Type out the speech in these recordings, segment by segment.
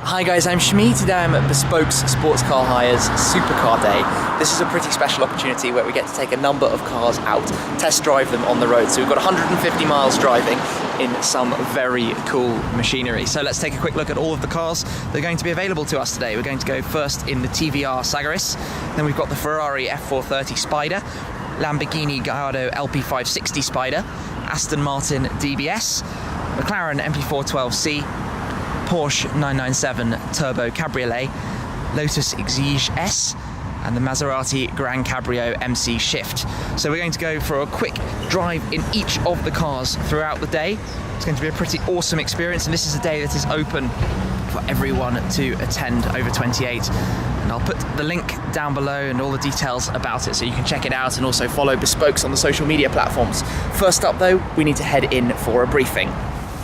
Hi guys, I'm Shmee. Today I'm at Bespokes Sports Car Hire's Supercar Day. This is a pretty special opportunity where we get to take a number of cars out, test drive them on the road. So we've got 150 miles driving in some very cool machinery. So let's take a quick look at all of the cars that are going to be available to us today. We're going to go first in the TVR Sagaris, then we've got the Ferrari F430 Spider, Lamborghini Gallardo LP560 Spider, Aston Martin DBS, McLaren MP412C, Porsche 997 Turbo Cabriolet, Lotus Exige S, and the Maserati Gran Cabrio MC Shift. So we're going to go for a quick drive in each of the cars throughout the day. It's going to be a pretty awesome experience, and this is a day that is open for everyone to attend over 28. And I'll put the link down below and all the details about it so you can check it out and also follow Bespokes on the social media platforms. First up though, we need to head in for a briefing.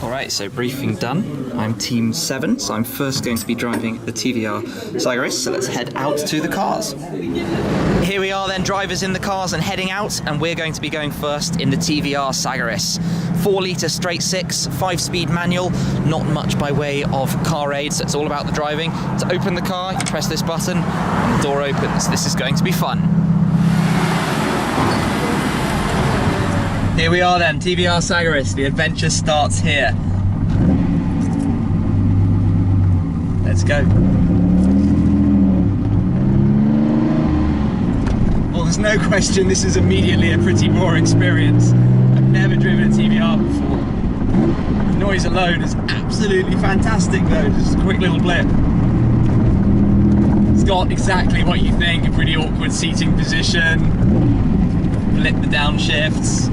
Alright, so briefing done. I'm Team 7, so I'm first going to be driving the TVR Sagaris, so let's head out to the cars. Here we are then, drivers in the cars and heading out, and we're going to be going first in the TVR Sagaris. 4 litre straight 6, 5-speed manual, not much by way of car aid, so it's all about the driving. To open the car, you press this button, and the door opens. This is going to be fun. Here we are then, TVR Sagaris, the adventure starts here. Let's go. Well, there's no question this is immediately a pretty boring experience. I've never driven a TVR before. The noise alone is absolutely fantastic though, just a quick little blip. It's got exactly what you think, a pretty awkward seating position, blip the downshifts.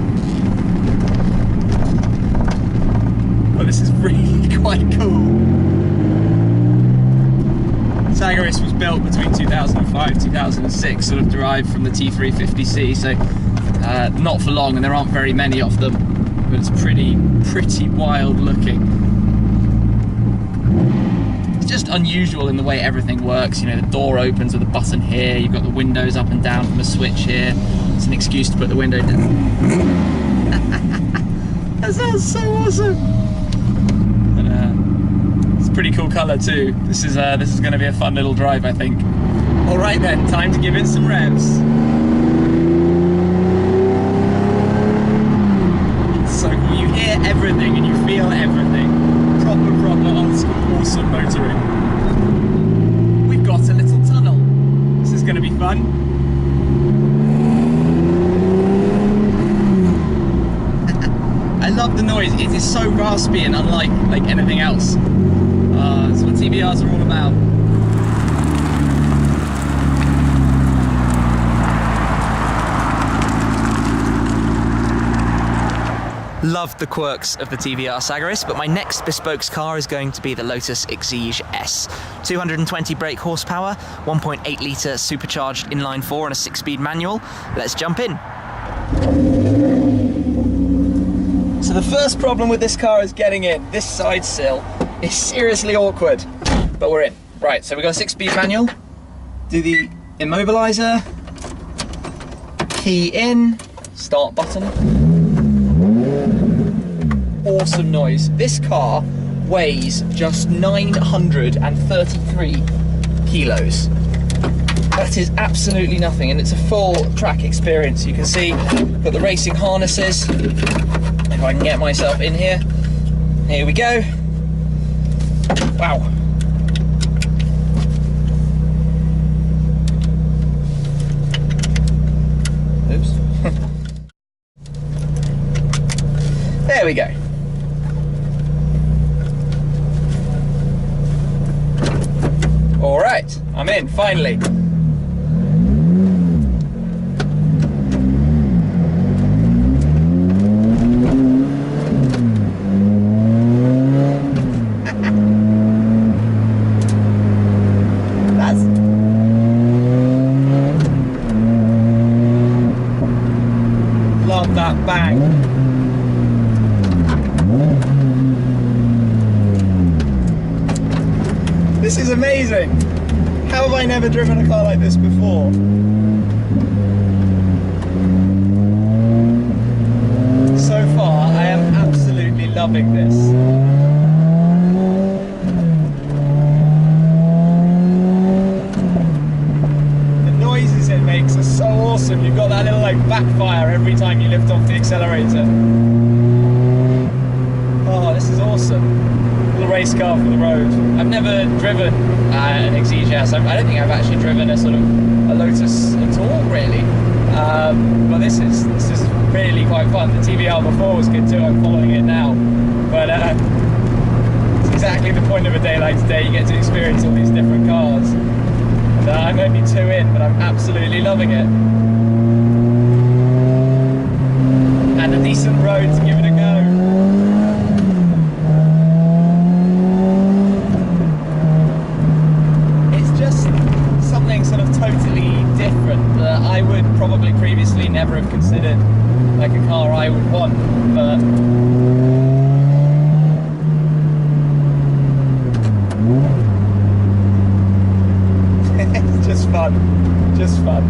Well, this is really quite cool. Sagaris was built between 2005 and 2006, sort of derived from the T350C, so not for long, and there aren't very many of them, but it's pretty wild looking. It's just unusual in the way everything works. You know, the door opens with a button here, you've got the windows up and down from a switch here. It's an excuse to put the window down. That sounds so awesome! Pretty cool colour too. This is going to be a fun little drive, I think. All right then, time to give it some revs. It's so cool. You hear everything and you feel everything. Proper old school awesome motoring. We've got a little tunnel. This is going to be fun. I love the noise. It is so raspy and unlike anything else. That's what TVRs are all about. Love the quirks of the TVR Sagaris, but my next Bespokes car is going to be the Lotus Exige S. 220 brake horsepower, 1.8 litre supercharged inline 4 and a 6-speed manual. Let's jump in. So the first problem with this car is getting in. This side sill is seriously awkward, but we're in. Right, so we've got a 6-speed manual. Do the immobilizer, key in, start button. Awesome noise. This car weighs just 933 kilos. That is absolutely nothing, and it's a full track experience. You can see we've got the racing harnesses. If I can get myself in here. Here we go. Wow. Oops. There we go. All right, I'm in, finally. Love that bang. This is amazing. How have I never driven a car like this before? So far, I am absolutely loving this. It makes are so awesome. You've got that little like backfire every time you lift off the accelerator. Oh, this is awesome. Little race car for the road. I've never driven an XE-Jazz. I don't think I've actually driven a sort of a Lotus at all, really. But this is really quite fun. The TVR before was good too. I'm following it now. But it's exactly the point of a day like today. You get to experience all these different cars. I'm only 2 in, but I'm absolutely loving it. And a decent road to give it a go. It's just something sort of totally different that I would probably previously never have considered like a car I would want, but just fun, just fun.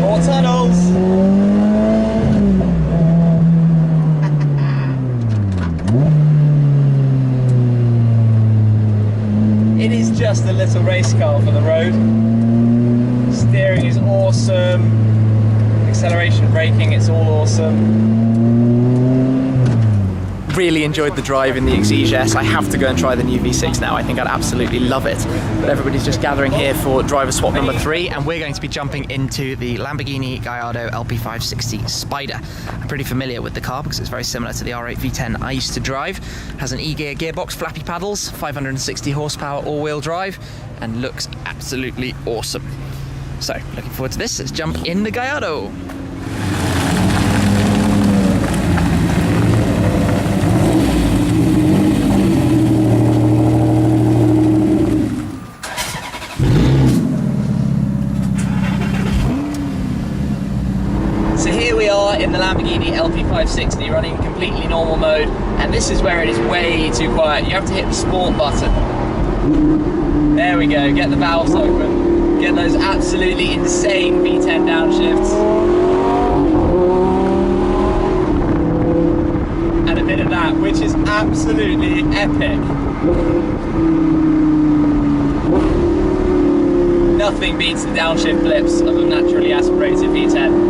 More tunnels. It is just a little race car for the road. Steering is awesome. Acceleration, braking, it's all awesome. Really enjoyed the drive in the XE-Jazz. I have to go and try the new V6 now. I think I'd absolutely love it. But everybody's just gathering here for driver swap number 3, and we're going to be jumping into the Lamborghini Gallardo LP560 Spider. I'm pretty familiar with the car because it's very similar to the R8 V10 I used to drive. It has an E-gear gearbox, flappy paddles, 560 horsepower all-wheel drive, and looks absolutely awesome. So, looking forward to this. Let's jump in the Gallardo. In the Lamborghini LP560 running completely normal mode, and this is where it is way too quiet. You have to hit the sport button. There we go, get the valves open, get those absolutely insane V10 downshifts, and a bit of that, which is absolutely epic. Nothing beats the downshift blips of a naturally aspirated V10.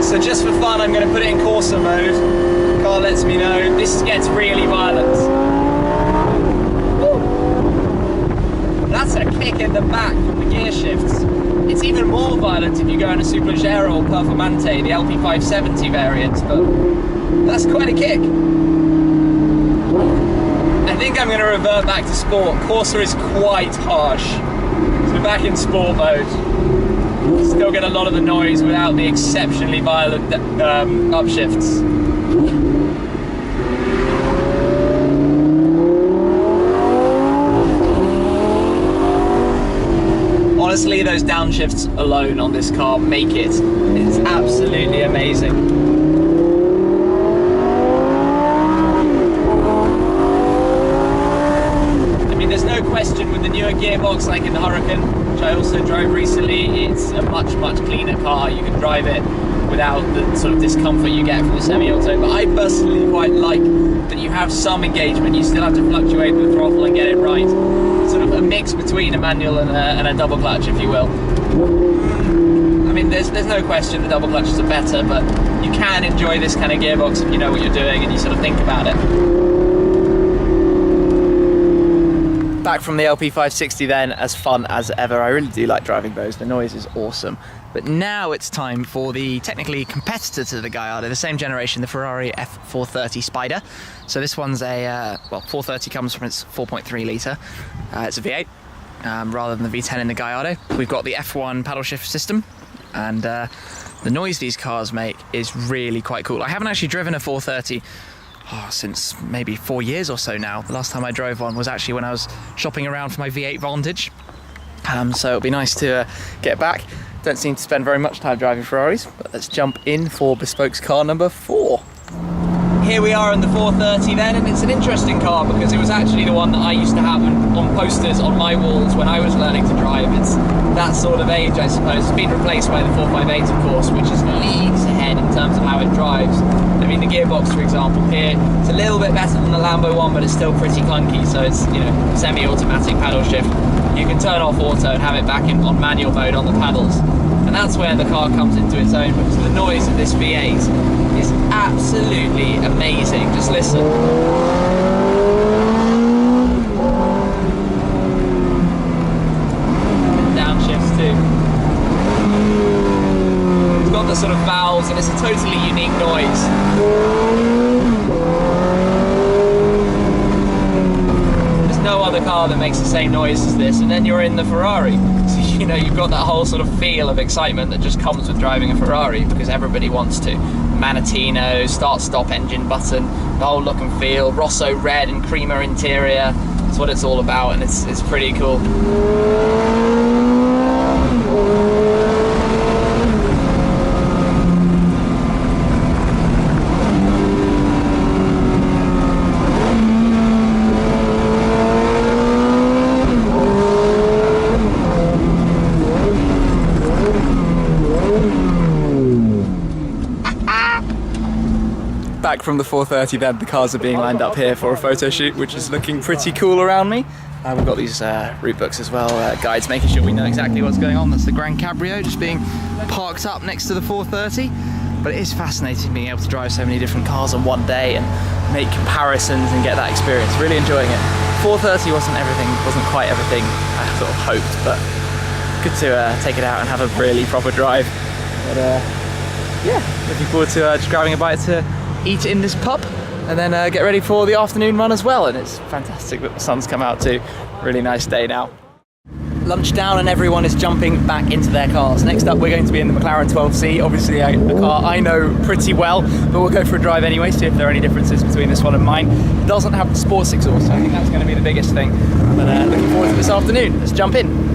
So just for fun, I'm going to put it in Corsa mode. The car lets me know this gets really violent. Woo. That's a kick in the back from the gear shifts. It's even more violent if you go in a Supercar or Performante, the LP570 variant, but that's quite a kick. I think I'm going to revert back to sport. Corsa is quite harsh. So back in sport mode. Still get a lot of the noise without the exceptionally violent upshifts. Honestly, those downshifts alone on this car make it. It's absolutely amazing. I mean, there's no question with the newer gearbox like in the Hurricane, which I also drove recently, it's a much cleaner car. You can drive it without the sort of discomfort you get from the semi-auto, but I personally quite like that you have some engagement. You still have to fluctuate the throttle and get it right. Sort of a mix between a manual and a double clutch, if you will. I mean, there's no question the double clutches are better, but you can enjoy this kind of gearbox if you know what you're doing and you sort of think about it. Back from the LP560 then, as fun as ever. I really do like driving those, the noise is awesome. But now it's time for the technically competitor to the Gallardo, the same generation, the Ferrari F430 Spider. So this one's a, well, 430 comes from its 4.3 litre. It's a V8 rather than the V10 in the Gallardo. We've got the F1 paddle shift system, and the noise these cars make is really quite cool. I haven't actually driven a 430 since maybe 4 years or so now. The last time I drove one was actually when I was shopping around for my V8 Vantage. So it'll be nice to get back. Don't seem to spend very much time driving Ferraris, but let's jump in for Bespokes car number 4. Here we are in the 430 then, and it's an interesting car because it was actually the one that I used to have on posters on my walls when I was learning to drive. It's that sort of age, I suppose. It's been replaced by the 458, of course, which is leagues ahead in terms of how it drives. mean, the gearbox, for example, here, it's a little bit better than the Lambo one, but it's still pretty clunky, so it's, you know, semi-automatic paddle shift. You can turn off auto and have it back on manual mode on the paddles. And that's where the car comes into its own, because the noise of this V8 is absolutely amazing. Just listen. And downshifts too. It's got the sort of valves, and it's a totally unique noise. There's no other car that makes the same noise as this, and then you're in the Ferrari. So, you know, you've got that whole sort of feel of excitement that just comes with driving a Ferrari, because everybody wants to. Manatino, start-stop engine button, the whole look and feel, Rosso red and creamer interior. That's what it's all about, and it's pretty cool. Back from the 430 then, the cars are being lined up here for a photo shoot, which is looking pretty cool around me. We've got these route books as well, guides making sure we know exactly what's going on. That's the Grand Cabrio just being parked up next to the 430. But it is fascinating being able to drive so many different cars on one day and make comparisons and get that experience. Really enjoying it. 430 wasn't quite everything I sort of hoped, but good to take it out and have a really proper drive. But yeah, looking forward to just grabbing a bite to eat in this pub and then get ready for the afternoon run as well. And it's fantastic that the sun's come out too. Really nice day now. Lunch down and everyone is jumping back into their cars. Next up we're going to be in the McLaren 12C, obviously a car I know pretty well, but we'll go for a drive anyway, see if there are any differences between this one and mine. It doesn't have the sports exhaust, so I think that's going to be the biggest thing. But looking forward to this afternoon. Let's jump in.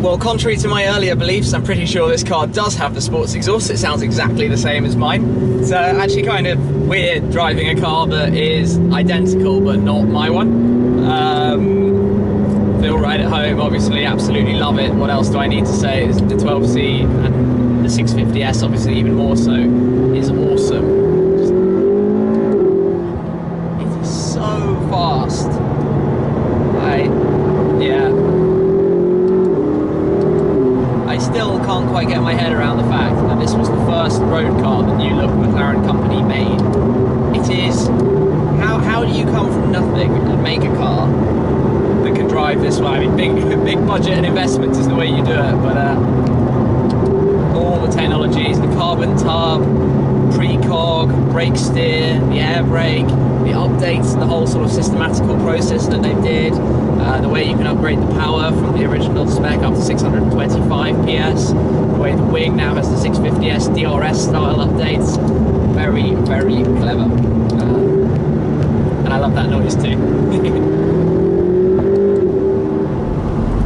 Well, contrary to my earlier beliefs, I'm pretty sure this car does have the sports exhaust. It sounds exactly the same as mine. It's actually kind of weird driving a car that is identical but not my one. Feel right at home, obviously, absolutely love it. What else do I need to say? The 12C and the 650S, obviously even more so, is awesome. It is so fast. I still can't quite get my head around the fact that this was the first road car the new look McLaren company made. It is, how do you come from nothing and make a car that can drive this way? I mean, big budget and investment is the way you do it, but all the technologies, the carbon tub, precog, brake steer, the air brake, the updates, the whole sort of systematical process that they did, the way you can upgrade the power from the original spec up to 625 PS, the way the wing now has the 650S DRS style updates. Very, very clever. And I love that noise too.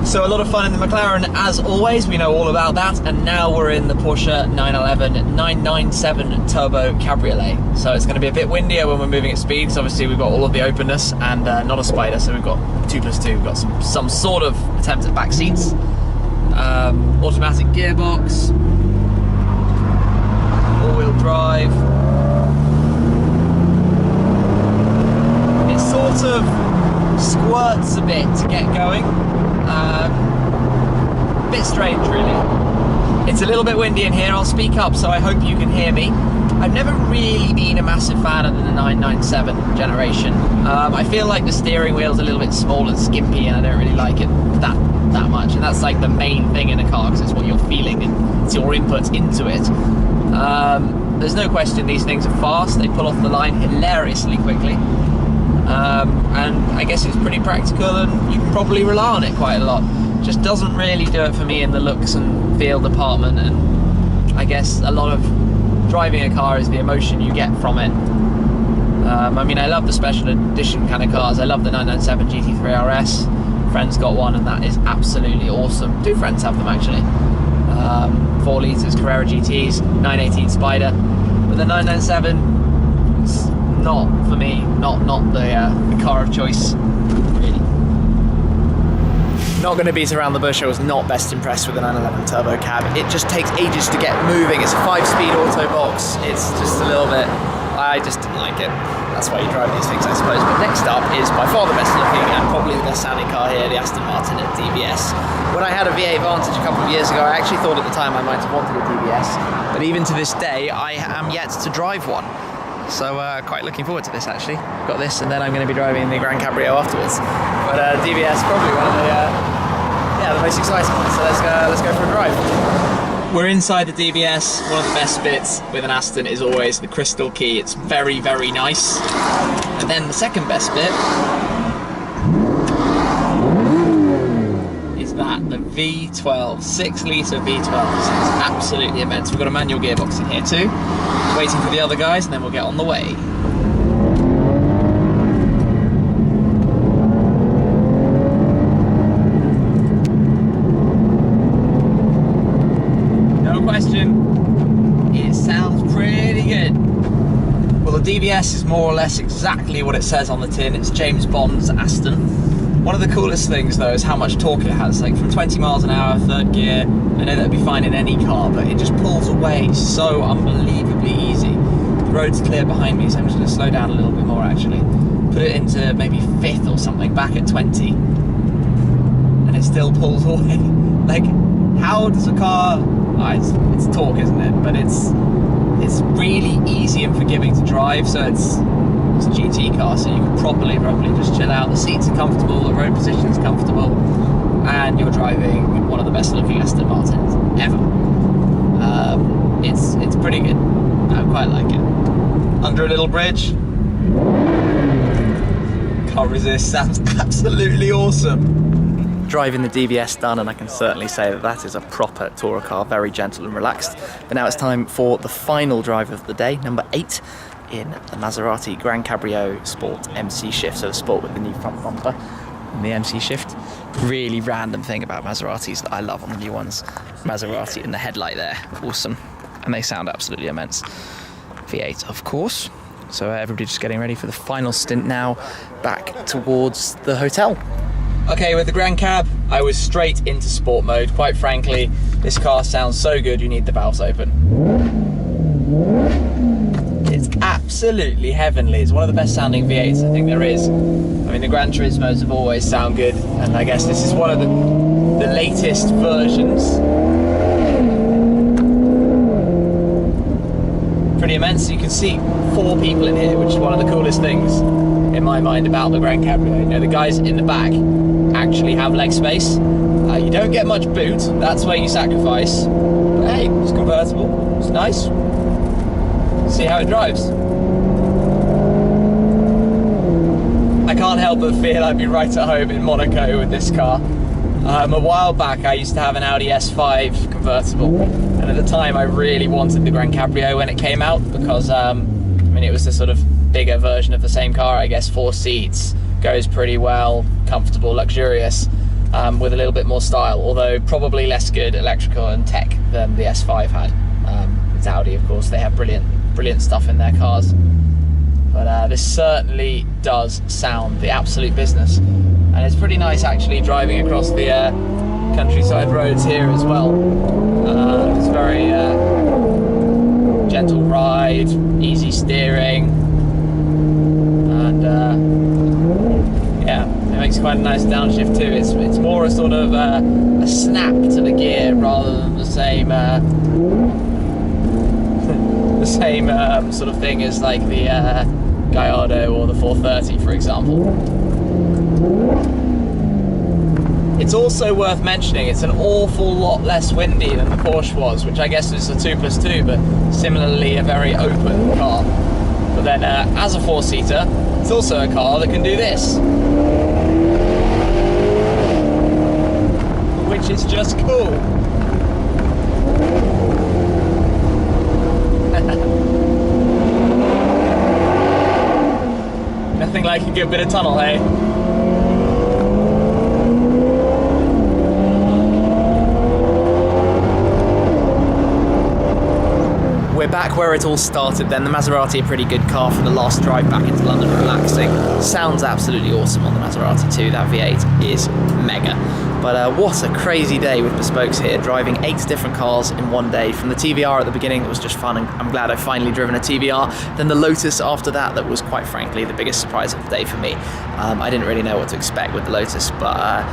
So a lot of fun in the McLaren as always, we know all about that, and now we're in the Porsche 911 997 Turbo Cabriolet. So it's going to be a bit windier when we're moving at speed, because obviously we've got all of the openness and not a spider, so we've got 2+2, we've got some sort of attempt at back seats. Automatic gearbox, all-wheel drive. It sort of squirts a bit to get going. Bit strange really. It's a little bit windy in here, I'll speak up so I hope you can hear me. I've never really been a massive fan of the 997 generation. I feel like the steering wheel's a little bit small and skimpy, and I don't really like it that much, and that's like the main thing in a car, because it's what you're feeling and it's your input into it. There's no question these things are fast, they pull off the line hilariously quickly. And I guess it's pretty practical and you can probably rely on it quite a lot. Just doesn't really do it for me in the looks and feel department, and I guess a lot of driving a car is the emotion you get from it. I mean, I love the special edition kind of cars. I love the 997 GT3 RS. Friend's got one and that is absolutely awesome. Two friends have them actually. 4 litres Carrera GTs, 918 Spider. But the 997, it's not for me, not the car of choice, really. Not going to beat around the bush. I was not best impressed with the 911 Turbo Cab. It just takes ages to get moving. It's a 5-speed auto box. It's just a little bit I just didn't like it. That's why you drive these things, I suppose. But next up is by far the best looking and probably the best sounding car here, the Aston Martin at DBS. When I had a V8 Vantage a couple of years ago, I actually thought at the time I might have wanted a DBS, but even to this day, I am yet to drive one. So quite looking forward to this actually. Got this, and then I'm going to be driving the Grand Cabrio afterwards. But DBS probably one of the most exciting ones. So let's go for a drive. We're inside the DBS. One of the best bits with an Aston is always the crystal key. It's very, very nice. And then the second best bit is that the V12, 6-litre V12. It's absolutely immense. We've got a manual gearbox in here too. Waiting for the other guys, and then we'll get on the way. It sounds pretty good. Well, the DBS is more or less exactly what it says on the tin. It's James Bond's Aston. One of the coolest things though is how much torque it has. Like from 20 miles an hour, third gear, I know that'd be fine in any car, but it just pulls away so unbelievably easy. The road's clear behind me, so I'm just going to slow down a little bit more actually. Put it into maybe 5th or something, back at 20, and it still pulls away. Like, how does a car... it's torque, isn't it? But it's really easy and forgiving to drive, so it's a GT car, so you can probably just chill out. The seats are comfortable, the road position is comfortable, and you're driving one of the best looking Aston Martins ever. It's pretty good. I quite like it. Under a little bridge. Can't resist, sounds absolutely awesome. Driving the DBS done, and I can certainly say that is a proper tourer car, very gentle and relaxed. But now it's time for the final drive of the day, number 8 in the Maserati Gran Cabrio Sport MC Shift. So the Sport with the new front bumper and the MC Shift. Really random thing about Maseratis that I love on the new ones. Maserati and the headlight there, awesome. And they sound absolutely immense. V8 of course. So everybody just getting ready for the final stint now, back towards the hotel. Okay, with the Grand Cab, I was straight into sport mode. Quite frankly, this car sounds so good you need the valves open. It's absolutely heavenly. It's one of the best sounding V8s I think there is. I mean, the Gran Turismos have always sound good, and I guess this is one of the latest versions. Pretty immense. You can see 4 people in here, which is one of the coolest things in my mind about the Grand Cabrio. You know, the guys in the back actually have leg space. You don't get much boot, that's where you sacrifice. But hey, it's convertible, it's nice. See how it drives. I can't help but feel I'd be right at home in Monaco with this car. A while back I used to have an Audi S5 convertible, and at the time I really wanted the Gran Cabrio when it came out because I mean, it was the sort of bigger version of the same car, I guess. 4 seats, goes pretty well, comfortable, luxurious, with a little bit more style, although probably less good electrical and tech than the S5 had. It's Audi, of course, they have brilliant stuff in their cars, but this certainly does sound the absolute business, and it's pretty nice actually driving across the countryside roads here as well. It's very gentle ride, easy steering, and yeah, it makes quite a nice downshift too. It's more a sort of a snap to the gear rather than the same sort of thing as like the Gallardo or the 430, for example. It's also worth mentioning it's an awful lot less windy than the Porsche was, which I guess is a 2+2, but similarly a very open car. But then as a 4-seater, it's also a car that can do this, which is just cool. Nothing like a good bit of tunnel, eh? We're we're back where it all started then. The Maserati, a pretty good car for the last drive back into London, relaxing. Sounds absolutely awesome on the Maserati too. That V8 is mega. But what a crazy day with Bespokes here, driving 8 different cars in one day. From the TVR at the beginning, it was just fun, and I'm glad I've finally driven a TVR. Then the Lotus after that was quite frankly the biggest surprise of the day for me. I didn't really know what to expect with the Lotus, but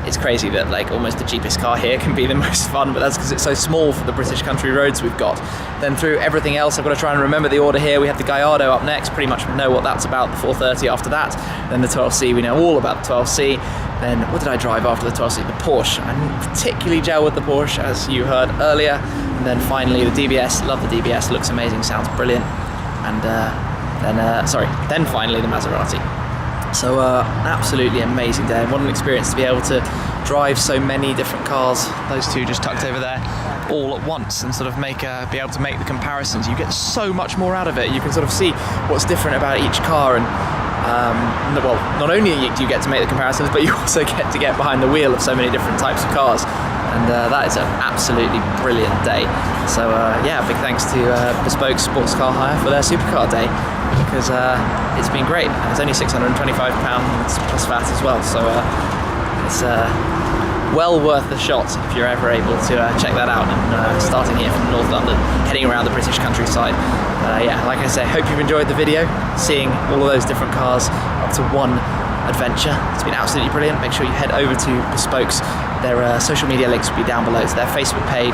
it's crazy that like almost the cheapest car here can be the most fun, but that's because it's so small for the British country roads we've got. Then through everything else, I've got to try and remember the order here. We have the Gallardo up next, pretty much know what that's about, the 430 after that. Then the 12C, we know all about the 12C. Then what did I drive after the 12C? The Porsche. I'm particularly gel with the Porsche, as you heard earlier. And then finally the DBS, love the DBS, looks amazing, sounds brilliant. And then finally the Maserati. So an absolutely amazing day. What an experience to be able to drive so many different cars, those two just tucked over there, all at once, and sort of be able to make the comparisons. You get so much more out of it. You can sort of see what's different about each car, and well, not only do you get to make the comparisons, but you also get to get behind the wheel of so many different types of cars. And that is an absolutely brilliant day. So yeah, big thanks to Bespoke Sports Car Hire for their Supercar day, because it's been great. And it's only £625 plus VAT as well, so it's well worth the shot if you're ever able to check that out. And starting here from North London, heading around the British countryside. Yeah, like I say, hope you've enjoyed the video, seeing all of those different cars up to one adventure. It's been absolutely brilliant. Make sure you head over to Bespokes. Their social media links will be down below, to their Facebook page,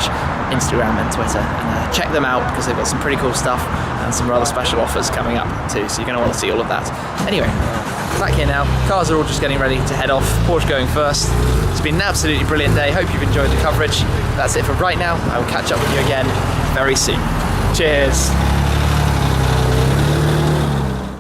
Instagram and Twitter, and check them out because they've got some pretty cool stuff and some rather special offers coming up too, so you're going to want to see all of that. Anyway, back here now, cars are all just getting ready to head off, Porsche going first. It's been an absolutely brilliant day, hope you've enjoyed the coverage. That's it for right now. I will catch up with you again very soon. Cheers.